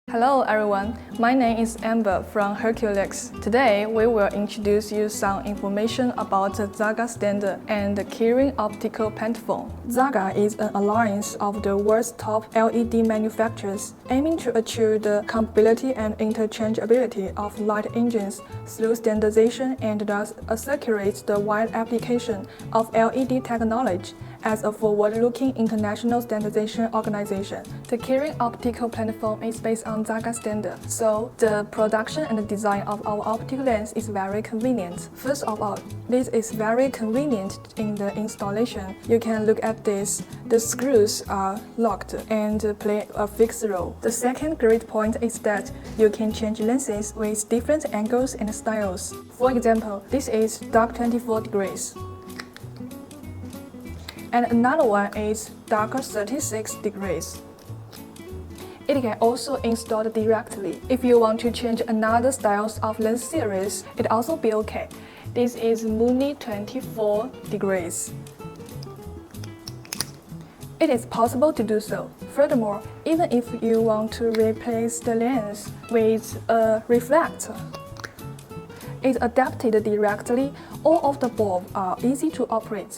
Hello everyone, my name is Amber from Herculux. Today we will introduce you some information about the Zhaga Standard and the Kirin optical pentaphone. Zhaga is an alliance of the world's top LED manufacturers, aiming to achieve the compatibility and interchangeability of light engines through standardization and thus accelerates the wide application of LED technology. As a forward-looking international standardization organization, the Kirin optical pentaphone is based on Zhaga Standard, so the production and the design of our optical lens is very convenient. First of all, this is very convenient in the installation. You can look at this. The screws are locked and play a fixed role. The second great point is that you can change lenses with different angles and styles. For example, this is dark 24 degrees. And another one is darker 36 degrees. It can also install directly. If you want to change another styles of lens series, it also be okay. This is Moony 24 degrees. It is possible to do so. Furthermore, even if you want to replace the lens with a reflector, it's adapted directly. All of the bulbs are easy to operate.